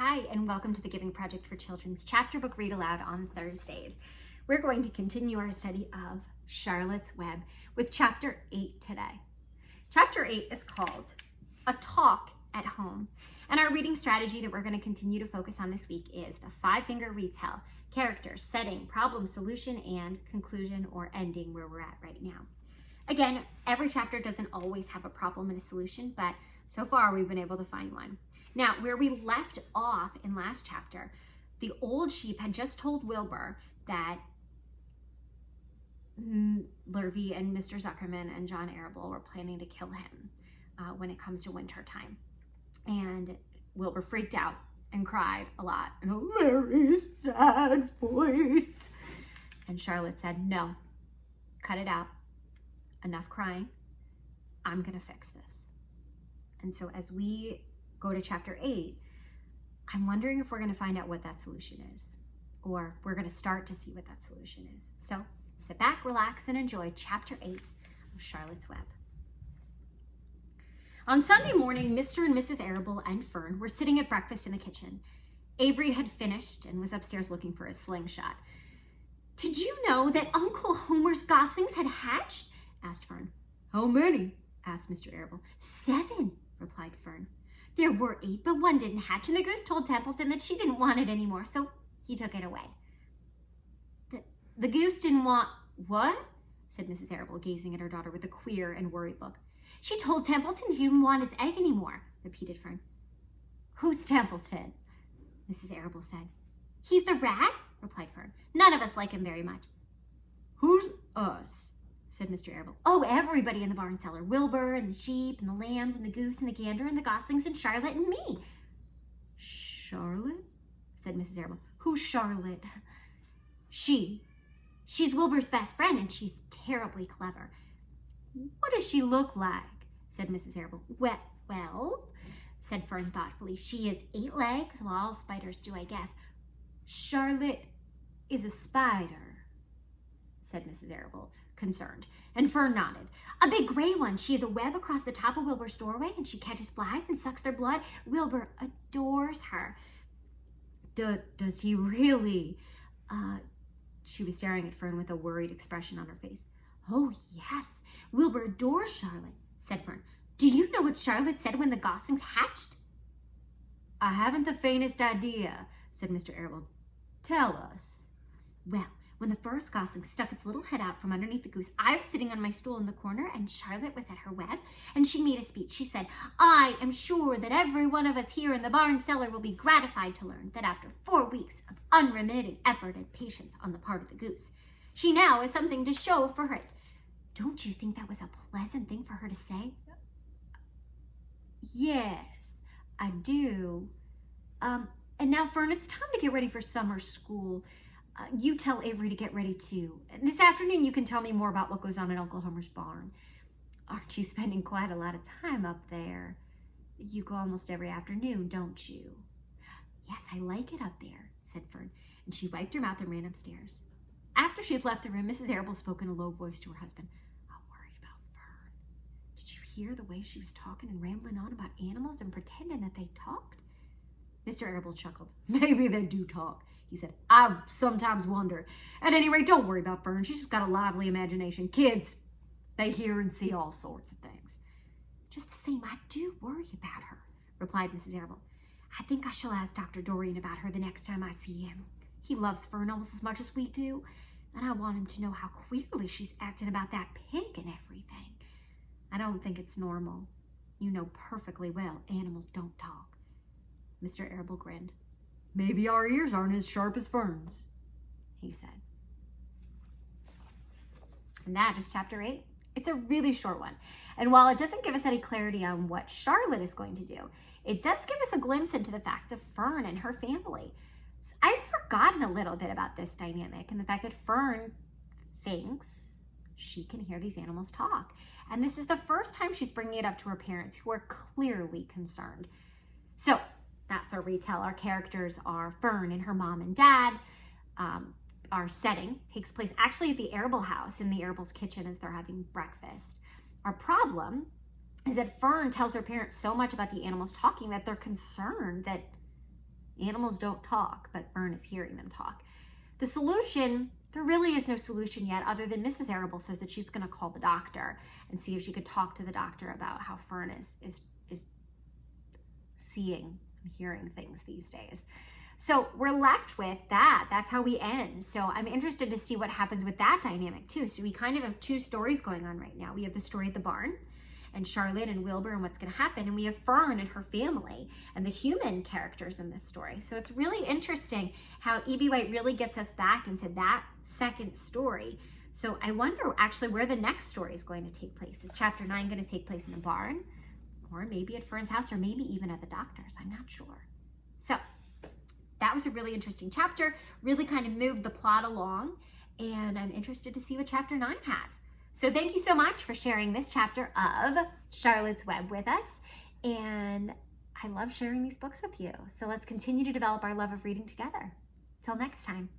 Hi, and welcome to the Giving Project for Children's Chapter Book Read Aloud on Thursdays. We're going to continue our study of Charlotte's Web with Chapter 8 today. Chapter 8 is called A Talk at Home, and our reading strategy that we're going to continue to focus on this week is the 5-finger retell, characters, setting, problem, solution, and conclusion or ending where we're at right now. Again, every chapter doesn't always have a problem and a solution, but so far we've been able to find one. Now, where we left off in last chapter, the old sheep had just told Wilbur that Lurvy and Mr. Zuckerman and John Arable were planning to kill him when it comes to winter time. And Wilbur freaked out and cried a lot in a very sad voice. And Charlotte said, "No, cut it out. Enough crying. I'm going to fix this." And so as we go to chapter 8, I'm wondering if we're going to find out what that solution is, or we're going to start to see what that solution is. So sit back, relax, and enjoy chapter 8 of Charlotte's Web. On Sunday morning, Mr. and Mrs. Arable and Fern were sitting at breakfast in the kitchen. Avery had finished and was upstairs looking for his slingshot. "Did you know that Uncle Homer's goslings had hatched?" asked Fern. "How many?" asked Mr. Arable. "7, replied Fern. "There were 8, but one didn't hatch, and the goose told Templeton that she didn't want it anymore, so he took it away." The goose didn't want what?" said Mrs. Arable, gazing at her daughter with a queer and worried look. "She told Templeton she didn't want his egg anymore," repeated Fern. "Who's Templeton?" Mrs. Arable said. "He's the rat," replied Fern. "None of us like him very much." "Who's us?" said Mr. Arable. "Oh, everybody in the barn cellar. Wilbur and the sheep and the lambs and the goose and the gander and the goslings and Charlotte and me." "Charlotte?" said Mrs. Arable. "Who's Charlotte?" She's Wilbur's best friend, and she's terribly clever." "What does she look like?" said Mrs. Arable. Well, said Fern thoughtfully, "she has 8 legs. Well, all spiders do, I guess." "Charlotte is a spider," said Mrs. Arable, concerned, and Fern nodded. "A big gray one. She has a web across the top of Wilbur's doorway, and she catches flies and sucks their blood. Wilbur adores her." Does he really?" She was staring at Fern with a worried expression on her face. "Oh, yes, Wilbur adores Charlotte," said Fern. "Do you know what Charlotte said when the goslings hatched?" "I haven't the faintest idea," said Mr. Arable. "Tell us." "Well, when the first gosling stuck its little head out from underneath the goose, I was sitting on my stool in the corner, and Charlotte was at her web, and she made a speech. She said, 'I am sure that every one of us here in the barn cellar will be gratified to learn that after 4 weeks of unremitting effort and patience on the part of the goose, she now has something to show for it.' Don't you think that was a pleasant thing for her to say?" "Yes, I do. And now, Fern, it's time to get ready for summer school. You tell Avery to get ready too. And this afternoon you can tell me more about what goes on in Uncle Homer's barn. Aren't you spending quite a lot of time up there? You go almost every afternoon, don't you?" "Yes, I like it up there," said Fern, and she wiped her mouth and ran upstairs. After she had left the room, Mrs. Arable spoke in a low voice to her husband. "I'm worried about Fern. Did you hear the way she was talking and rambling on about animals and pretending that they talked?" Mr. Arable chuckled. "Maybe they do talk," he said. "I sometimes wonder. At any rate, don't worry about Fern. She's just got a lively imagination. Kids, they hear and see all sorts of things." "Just the same, I do worry about her," replied Mrs. Arable. "I think I shall ask Dr. Dorian about her the next time I see him. He loves Fern almost as much as we do, and I want him to know how queerly she's acting about that pig and everything. I don't think it's normal. You know perfectly well animals don't talk." Mr. Arable grinned. "Maybe our ears aren't as sharp as Fern's," he said. And that is chapter 8. It's a really short one. And while it doesn't give us any clarity on what Charlotte is going to do, it does give us a glimpse into the fact of Fern and her family. I'd forgotten a little bit about this dynamic and the fact that Fern thinks she can hear these animals talk. And this is the first time she's bringing it up to her parents, who are clearly concerned. So that's our retell. Our characters are Fern and her mom and dad. Our setting takes place actually at the Arable house, in the Arable's kitchen as they're having breakfast. Our problem is that Fern tells her parents so much about the animals talking that they're concerned that Animals don't talk, but Fern is hearing them talk. The solution, there really is no solution yet, other than Mrs. Arable says that she's going to call the doctor and see if she could talk to the doctor about how Fern is seeing and hearing things these days. So we're left with that. That's how we end. So I'm interested to see what happens with that dynamic too. So we kind of have two stories going on right now. We have the story at the barn and Charlotte and Wilbur and what's going to happen. And we have Fern and her family and the human characters in this story. So it's really interesting how E.B. White really gets us back into that second story. So I wonder actually where the next story is going to take place. Is chapter 9 going to take place in the barn, or maybe at Fern's house, or maybe even at the doctor's? I'm not sure. So that was a really interesting chapter, really kind of moved the plot along, and I'm interested to see what chapter 9 has. So thank you so much for sharing this chapter of Charlotte's Web with us, and I love sharing these books with you. So let's continue to develop our love of reading together. Till next time.